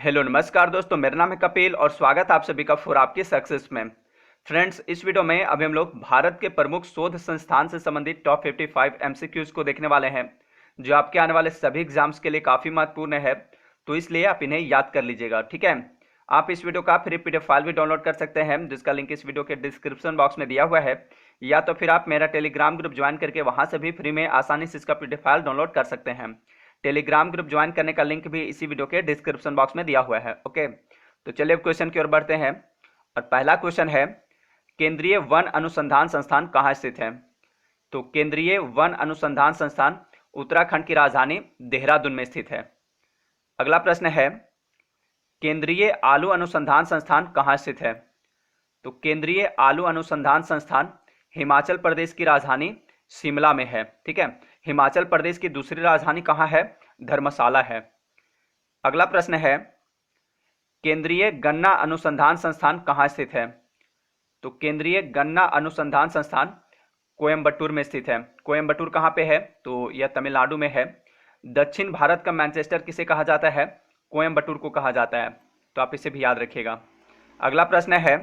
Hello नमस्कार दोस्तों, मेरा नाम है कपिल और स्वागत है आप सभी का फॉर आपकी सक्सेस में। फ्रेंड्स, इस वीडियो में अभी हम लोग भारत के प्रमुख शोध संस्थान से संबंधित टॉप 55 एमसीक्यूज को देखने वाले हैं, जो आपके आने वाले सभी एग्जाम्स के लिए काफ़ी महत्वपूर्ण है। तो इसलिए आप इन्हें याद कर लीजिएगा, ठीक है। आप इस वीडियो का फ्री पीडीएफ फाइल भी डाउनलोड कर सकते हैं, जिसका लिंक इस वीडियो के डिस्क्रिप्शन बॉक्स में दिया हुआ है, या तो फिर आप मेरा टेलीग्राम ग्रुप ज्वाइन करके वहां से भी फ्री में आसानी से इसका पीडीएफ फाइल डाउनलोड कर सकते हैं। टेलीग्राम ग्रुप ज्वाइन करने का लिंक भी इसी वीडियो के डिस्क्रिप्शन बॉक्स में दिया हुआ है। ओके, तो चलिए अब क्वेश्चन की ओर बढ़ते हैं। और पहला क्वेश्चन है, केंद्रीय वन अनुसंधान संस्थान कहाँ स्थित है? तो केंद्रीय वन अनुसंधान संस्थान उत्तराखंड की राजधानी देहरादून में स्थित है। अगला प्रश्न है, केंद्रीय आलू अनुसंधान संस्थान कहाँ स्थित है? तो केंद्रीय आलू अनुसंधान संस्थान हिमाचल प्रदेश की राजधानी शिमला में है, ठीक है। हिमाचल प्रदेश की दूसरी राजधानी कहाँ है? धर्मशाला है। अगला प्रश्न है, केंद्रीय गन्ना अनुसंधान संस्थान कहाँ स्थित है? तो केंद्रीय गन्ना अनुसंधान संस्थान कोयम्बटूर में स्थित है। कोयम्बटूर कहाँ पे है? तो यह तमिलनाडु में है। दक्षिण भारत का मैनचेस्टर किसे कहा जाता है? कोयम्बटूर को कहा जाता है, तो आप इसे भी याद रखिएगा। अगला प्रश्न है,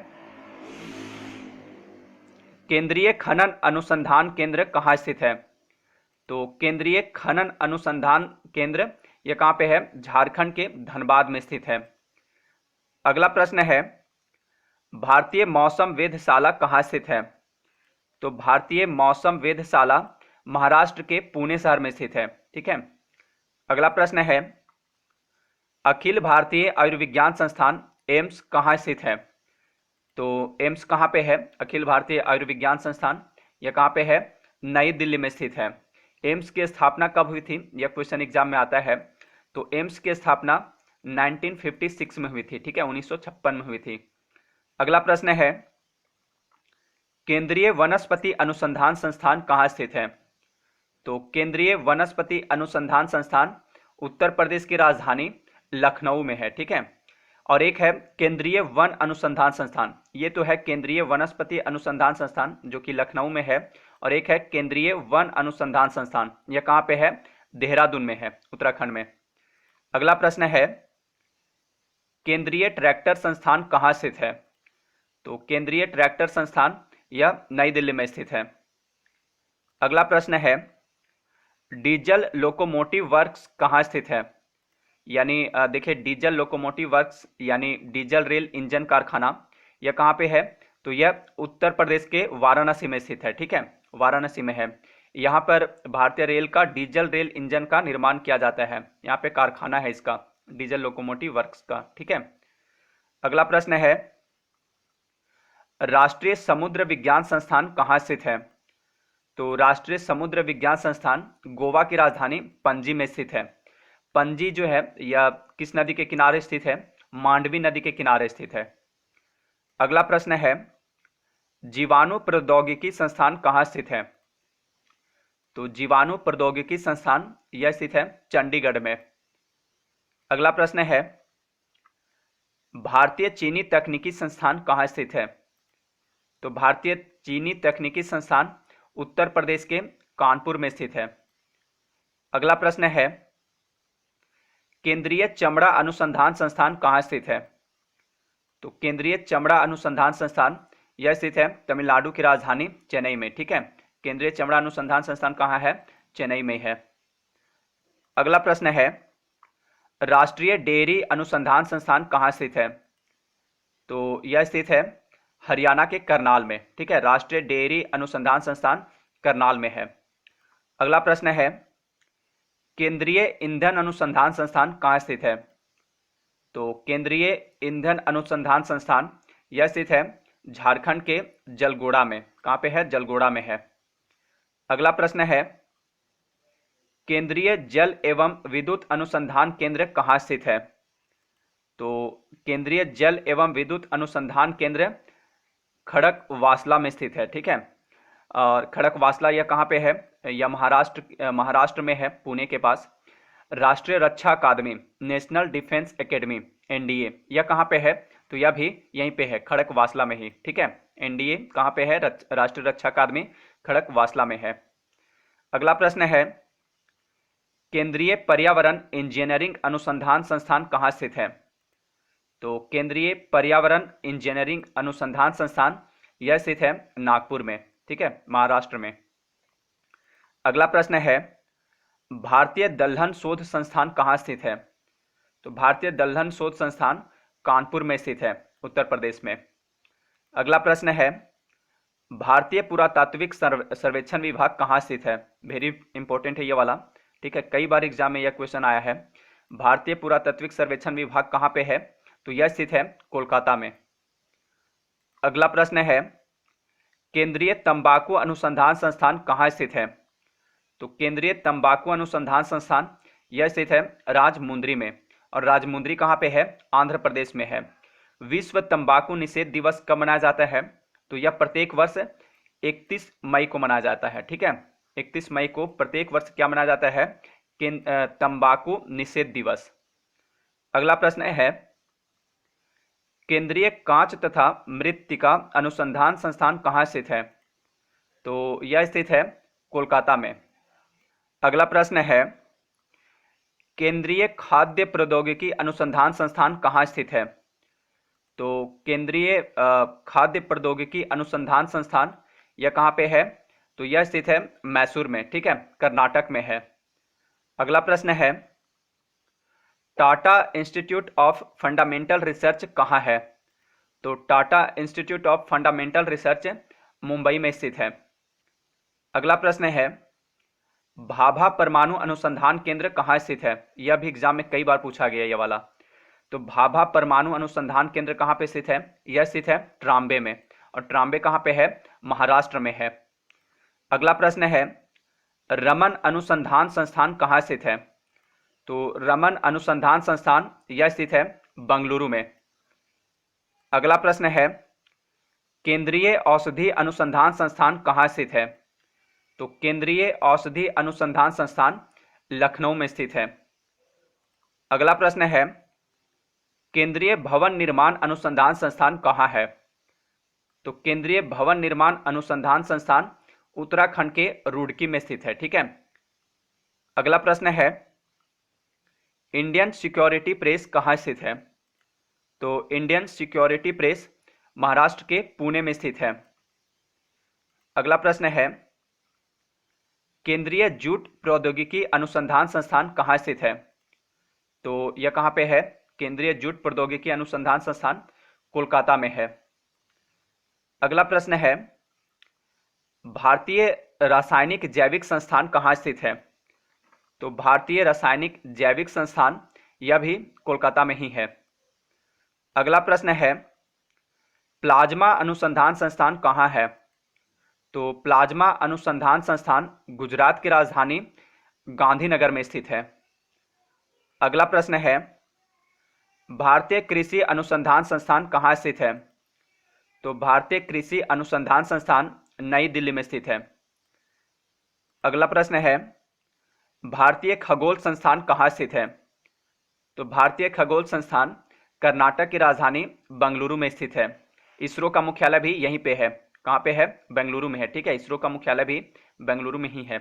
केंद्रीय खनन अनुसंधान केंद्र कहाँ स्थित है? तो केंद्रीय खनन अनुसंधान केंद्र यह कहाँ पे है? झारखंड के धनबाद में स्थित है। अगला प्रश्न है, भारतीय मौसम वेधशाला कहाँ स्थित है? तो भारतीय मौसम वेधशाला महाराष्ट्र के पुणे शहर में स्थित है, ठीक है। अगला प्रश्न है, अखिल भारतीय आयुर्विज्ञान संस्थान एम्स कहाँ स्थित है? तो एम्स कहाँ पे है? अखिल भारतीय आयुर्विज्ञान संस्थान यह कहाँ पे है? नई दिल्ली में स्थित है। एम्स की स्थापना कब हुई थी? यह क्वेश्चन एग्जाम में आता है। तो एम्स की स्थापना 1956 में हुई थी, ठीक है, 1956 में हुई थी। अगला प्रश्न है, केंद्रीय वनस्पति अनुसंधान संस्थान कहाँ स्थित है? तो केंद्रीय वनस्पति अनुसंधान संस्थान उत्तर प्रदेश की राजधानी लखनऊ में है, ठीक है। और एक है केंद्रीय वन अनुसंधान संस्थान, ये तो है केंद्रीय वनस्पति अनुसंधान संस्थान जो कि लखनऊ में है, और एक है केंद्रीय वन अनुसंधान संस्थान, यह कहाँ पे है? देहरादून में है, उत्तराखंड में। अगला प्रश्न है, केंद्रीय ट्रैक्टर संस्थान कहाँ स्थित है? तो केंद्रीय ट्रैक्टर संस्थान यह नई दिल्ली में स्थित है। अगला प्रश्न है, डीजल लोकोमोटिव वर्क्स कहाँ स्थित है? यानी देखिए, डीजल लोकोमोटिव वर्क्स यानी डीजल रेल इंजन कारखाना यह कहाँ पे है? तो यह उत्तर प्रदेश के वाराणसी में स्थित है, ठीक है, वाराणसी में है। यहाँ पर भारतीय रेल का डीजल रेल इंजन का निर्माण किया जाता है, यहाँ पे कारखाना है इसका, डीजल लोकोमोटिव वर्क्स का, ठीक है। अगला प्रश्न है, राष्ट्रीय समुद्र विज्ञान संस्थान कहाँ स्थित है? तो राष्ट्रीय समुद्र विज्ञान संस्थान गोवा की राजधानी पणजी में स्थित है। पणजी जो है यह किस नदी के किनारे स्थित है? मांडवी नदी के किनारे स्थित है। अगला प्रश्न है, जीवाणु प्रौद्योगिकी संस्थान कहाँ स्थित है? तो जीवाणु प्रौद्योगिकी संस्थान यह स्थित है चंडीगढ़ में। अगला प्रश्न है, भारतीय चीनी तकनीकी संस्थान कहाँ स्थित है? तो भारतीय चीनी तकनीकी संस्थान उत्तर प्रदेश के कानपुर में स्थित है। अगला प्रश्न है, केंद्रीय चमड़ा अनुसंधान संस्थान कहाँ स्थित है? तो केंद्रीय चमड़ा अनुसंधान संस्थान यह स्थित है तमिलनाडु की राजधानी चेन्नई में, ठीक है। केंद्रीय चमड़ा अनुसंधान संस्थान कहाँ है? चेन्नई में है। अगला प्रश्न है, राष्ट्रीय डेयरी अनुसंधान संस्थान कहाँ स्थित है? तो यह स्थित है हरियाणा के करनाल में, ठीक है। राष्ट्रीय डेयरी अनुसंधान संस्थान करनाल में है। अगला प्रश्न है, केंद्रीय ईंधन अनुसंधान संस्थान कहाँ स्थित है? तो केंद्रीय ईंधन अनुसंधान संस्थान यह स्थित है झारखंड के जलगोड़ा में। कहाँ पे है? जलगोड़ा में है। अगला प्रश्न है, केंद्रीय जल एवं विद्युत अनुसंधान केंद्र कहाँ स्थित है? तो केंद्रीय जल एवं विद्युत अनुसंधान केंद्र खड़कवासला में स्थित है, ठीक है। और खड़कवासला यह कहाँ पे है? यह महाराष्ट्र में है, पुणे के पास। राष्ट्रीय रक्षा अकादमी, नेशनल डिफेंस एकेडमी, एनडीए यह कहाँ पे है? तो यह भी यहीं पे है, खड़कवासला में ही, ठीक है। एनडीए कहाँ पे है? राष्ट्रीय रक्षा अकादमी खड़कवासला में है। अगला प्रश्न है, केंद्रीय पर्यावरण इंजीनियरिंग अनुसंधान संस्थान कहाँ स्थित है? तो केंद्रीय पर्यावरण इंजीनियरिंग अनुसंधान संस्थान यह स्थित है नागपुर में, ठीक है, महाराष्ट्र में। अगला प्रश्न है, भारतीय दलहन शोध संस्थान कहाँ स्थित है? तो भारतीय दलहन शोध संस्थान कानपुर में स्थित है, उत्तर प्रदेश में। अगला प्रश्न है, भारतीय पुरातात्विक सर्वेक्षण विभाग कहाँ स्थित है? वेरी इंपॉर्टेंट है ये वाला, ठीक है, कई बार एग्जाम में यह क्वेश्चन आया है। भारतीय पुरातात्विक सर्वेक्षण विभाग कहाँ पे है? तो यह स्थित है कोलकाता में। अगला प्रश्न है, केंद्रीय तंबाकू अनुसंधान संस्थान कहाँ स्थित है? तो केंद्रीय तंबाकू अनुसंधान संस्थान यह स्थित है राजमुंद्री में, और राजमुंद्री कहाँ पे है? आंध्र प्रदेश में है। विश्व तंबाकू निषेध दिवस कब मनाया जाता है? तो यह प्रत्येक वर्ष 31 मई को मनाया जाता है, ठीक है, 31 मई को प्रत्येक वर्ष क्या मनाया जाता है? तंबाकू निषेध दिवस। अगला प्रश्न है, केंद्रीय कांच तथा मृत्तिका अनुसंधान संस्थान कहाँ स्थित है? तो यह स्थित है कोलकाता में। अगला प्रश्न है, केंद्रीय खाद्य प्रौद्योगिकी अनुसंधान संस्थान कहाँ स्थित है? तो केंद्रीय खाद्य प्रौद्योगिकी अनुसंधान संस्थान यह कहाँ पे है? तो यह स्थित है मैसूर में, ठीक है, कर्नाटक में है। अगला प्रश्न है, Tata institute of fundamental research कहाँ है? तो Tata institute of fundamental research Mumbai में स्थित है। अगला प्रश्न है, भाभा परमाणु अनुसंधान केंद्र कहाँ स्थित है? यह भी एग्जाम में कई बार पूछा गया ये वाला। तो भाभा परमाणु अनुसंधान केंद्र कहाँ पे स्थित है? यह स्थित है ट्राम्बे में, और ट्राम्बे कहाँ पे है? महाराष्ट्र में है। अगला प्रश्न है, रमन अनुसंधान संस्थान कहाँ स्थित है? तो रमन अनुसंधान संस्थान यह स्थित है बंगलुरु में। अगला प्रश्न है, केंद्रीय औषधि अनुसंधान संस्थान कहाँ स्थित है? तो केंद्रीय औषधि अनुसंधान संस्थान लखनऊ में स्थित है। अगला प्रश्न है, केंद्रीय भवन निर्माण अनुसंधान संस्थान कहाँ है? तो केंद्रीय भवन निर्माण अनुसंधान संस्थान उत्तराखंड के रुड़की में स्थित है, ठीक है। अगला प्रश्न है, इंडियन सिक्योरिटी प्रेस कहाँ स्थित है? तो इंडियन सिक्योरिटी प्रेस महाराष्ट्र के पुणे में स्थित है। अगला प्रश्न है, केंद्रीय जूट प्रौद्योगिकी अनुसंधान संस्थान कहाँ स्थित है? तो यह कहाँ पे है? केंद्रीय जूट प्रौद्योगिकी अनुसंधान संस्थान कोलकाता में है। अगला प्रश्न है, भारतीय रासायनिक जैविक संस्थान कहाँ स्थित है? तो भारतीय रासायनिक जैविक संस्थान यह भी कोलकाता में ही है। अगला प्रश्न है, प्लाज्मा अनुसंधान संस्थान कहाँ है? तो प्लाज्मा अनुसंधान संस्थान गुजरात की राजधानी गांधीनगर में स्थित है। अगला प्रश्न है, भारतीय कृषि अनुसंधान संस्थान कहाँ स्थित है? तो भारतीय कृषि अनुसंधान संस्थान नई दिल्ली में स्थित है। अगला प्रश्न है, भारतीय खगोल संस्थान कहाँ स्थित है? तो भारतीय खगोल संस्थान कर्नाटक की राजधानी बेंगलुरु में स्थित है। इसरो का मुख्यालय भी यहीं पे है। कहाँ पे है? बेंगलुरु में है, ठीक है, इसरो का मुख्यालय भी बेंगलुरु में ही है।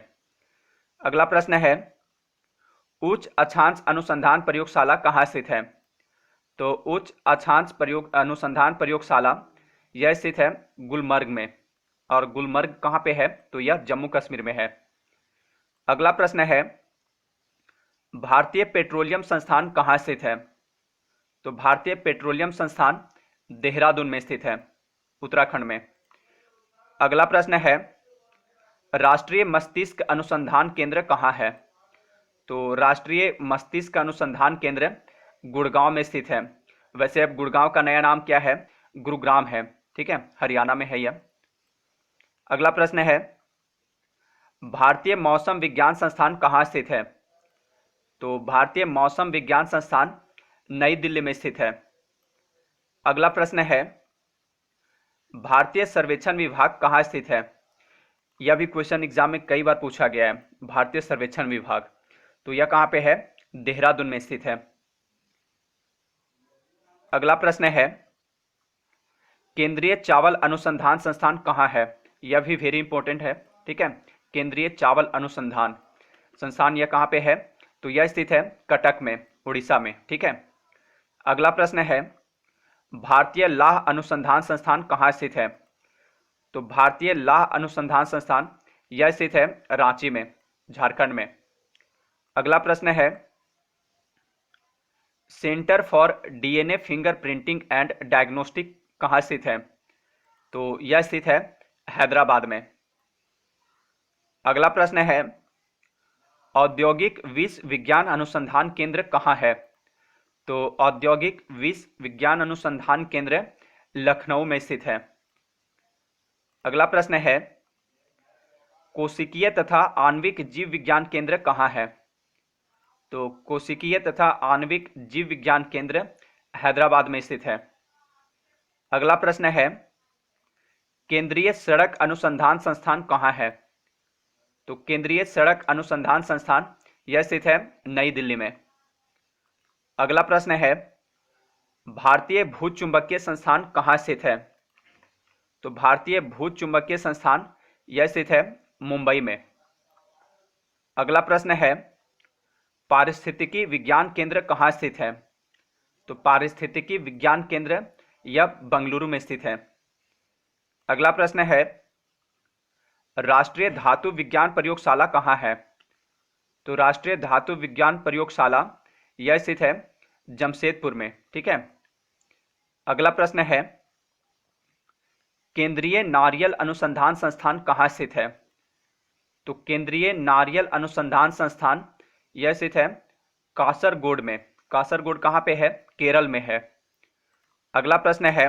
अगला प्रश्न है, उच्च अक्षांश अनुसंधान प्रयोगशाला कहाँ स्थित है? तो उच्च अक्षांश अनुसंधान प्रयोगशाला यह स्थित है गुलमर्ग में, और गुलमर्ग कहाँ पे है? तो यह जम्मू कश्मीर में है। अगला प्रश्न है, भारतीय पेट्रोलियम संस्थान कहाँ स्थित है? तो भारतीय पेट्रोलियम संस्थान देहरादून में स्थित है, उत्तराखंड में। अगला प्रश्न है, राष्ट्रीय मस्तिष्क अनुसंधान केंद्र कहाँ है? तो राष्ट्रीय मस्तिष्क अनुसंधान केंद्र गुड़गांव में स्थित है। वैसे अब गुड़गांव का नया नाम क्या है? गुरुग्राम है, ठीक है, हरियाणा में है यह। अगला प्रश्न है, भारतीय मौसम विज्ञान संस्थान कहाँ स्थित है? तो भारतीय मौसम विज्ञान संस्थान नई दिल्ली में स्थित है। अगला प्रश्न है, भारतीय सर्वेक्षण विभाग कहाँ स्थित है? यह भी क्वेश्चन एग्जाम में कई बार पूछा गया है। भारतीय सर्वेक्षण विभाग, तो यह कहाँ पे है? देहरादून में स्थित है। अगला प्रश्न है, केंद्रीय चावल अनुसंधान संस्थान कहाँ है? यह भी वेरी इंपॉर्टेंट है, ठीक है, केंद्रीय चावल अनुसंधान संस्थान यह कहाँ पे है? तो यह स्थित है कटक में, उड़ीसा में, ठीक है। अगला प्रश्न है, भारतीय लाह अनुसंधान संस्थान कहाँ स्थित है? तो भारतीय लाह अनुसंधान संस्थान यह स्थित है रांची में, झारखंड में। अगला प्रश्न है, centre for DNA finger printing and diagnostic कहाँ स्थित है? तो यह स्थित है हैदराबाद में। अगला प्रश्न है, औद्योगिक विष विज्ञान अनुसंधान केंद्र कहाँ है? तो औद्योगिक विष विज्ञान अनुसंधान केंद्र लखनऊ में स्थित है। अगला प्रश्न है, कोशिकीय तथा आणविक जीव विज्ञान केंद्र कहाँ है? तो कोशिकीय तथा आणविक जीव विज्ञान केंद्र हैदराबाद में स्थित है। अगला प्रश्न है, केंद्रीय सड़क अनुसंधान संस्थान कहाँ है? तो केंद्रीय सड़क अनुसंधान संस्थान यह स्थित है नई दिल्ली में। अगला प्रश्न है, भारतीय भूचुंबकीय संस्थान कहाँ स्थित है? तो भारतीय भूचुंबकीय संस्थान यह स्थित है मुंबई में। अगला प्रश्न है, पारिस्थितिकी विज्ञान केंद्र कहाँ स्थित है? तो पारिस्थितिकी विज्ञान केंद्र यह बंगलुरु में स्थित है। अगला प्रश्न है, राष्ट्रीय धातु विज्ञान प्रयोगशाला कहाँ है? तो राष्ट्रीय धातु विज्ञान प्रयोगशाला यह स्थित है जमशेदपुर में। ठीक है। अगला प्रश्न है, केंद्रीय नारियल अनुसंधान संस्थान कहाँ स्थित है? तो केंद्रीय नारियल अनुसंधान संस्थान यह स्थित है कासरगोड में। कासरगोड कहाँ पे है? केरल में है। अगला प्रश्न है,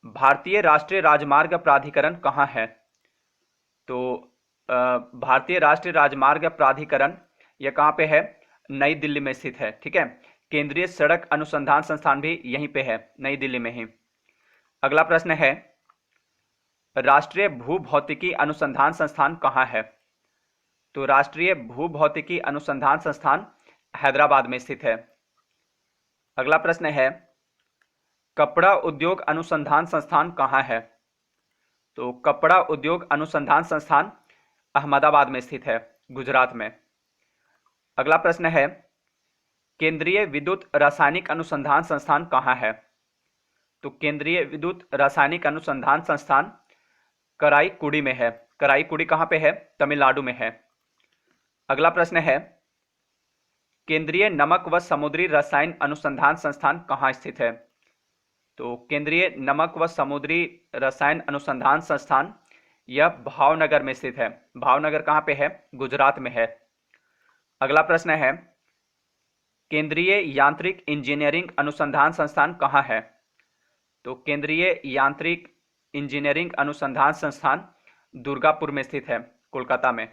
भारतीय राष्ट्रीय राजमार्ग प्राधिकरण कहाँ है? तो भारतीय राष्ट्रीय राजमार्ग प्राधिकरण यह कहाँ पे है? नई दिल्ली में स्थित है। ठीक है। केंद्रीय सड़क अनुसंधान संस्थान भी यहीं पे है, नई दिल्ली में ही। अगला प्रश्न है, राष्ट्रीय भूभौतिकी अनुसंधान संस्थान कहाँ है? तो राष्ट्रीय भूभौतिकी अनुसंधान संस्थान हैदराबाद में स्थित है। अगला प्रश्न है, कपड़ा उद्योग अनुसंधान संस्थान कहाँ है? तो कपड़ा उद्योग अनुसंधान संस्थान अहमदाबाद में स्थित है, गुजरात में। अगला प्रश्न है, केंद्रीय विद्युत रासायनिक अनुसंधान संस्थान कहाँ है? तो केंद्रीय विद्युत रासायनिक अनुसंधान संस्थान कराईकुड़ी में है। कराईकुड़ी कहाँ पे है? तमिलनाडु में है। अगला प्रश्न है, केंद्रीय नमक व समुद्री रसायन अनुसंधान संस्थान कहाँ स्थित है? तो केंद्रीय नमक व समुद्री रसायन अनुसंधान संस्थान यह भावनगर में स्थित है। भावनगर कहाँ पे है? गुजरात में है। अगला प्रश्न है, केंद्रीय यांत्रिक इंजीनियरिंग अनुसंधान संस्थान कहाँ है? तो केंद्रीय यांत्रिक इंजीनियरिंग अनुसंधान संस्थान दुर्गापुर में स्थित है, कोलकाता में।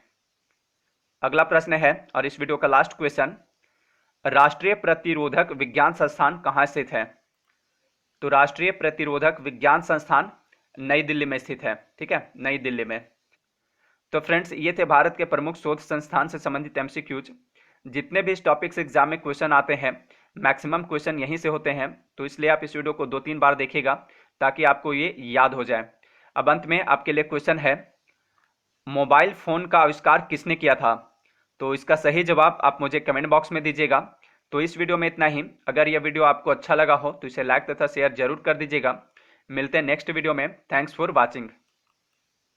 अगला प्रश्न है, और इस वीडियो का लास्ट क्वेश्चन, राष्ट्रीय प्रतिरोधक विज्ञान संस्थान कहाँ स्थित है? तो राष्ट्रीय प्रतिरोधक विज्ञान संस्थान नई दिल्ली में स्थित है। ठीक है, नई दिल्ली में। तो फ्रेंड्स, ये थे भारत के प्रमुख शोध संस्थान से संबंधित एमसीक्यूज। जितने भी इस टॉपिक से एग्जाम में क्वेश्चन आते हैं, मैक्सिमम क्वेश्चन यहीं से होते हैं, तो इसलिए आप इस वीडियो को 2-3 बार देखिएगा ताकि आपको ये याद हो जाए। अब अंत में आपके लिए क्वेश्चन है, मोबाइल फोन का आविष्कार किसने किया था? तो इसका सही जवाब आप मुझे कमेंट बॉक्स में दीजिएगा। तो इस वीडियो में इतना ही। अगर यह वीडियो आपको अच्छा लगा हो तो इसे लाइक तथा शेयर जरूर कर दीजिएगा। मिलते हैं नेक्स्ट वीडियो में। Thanks for watching.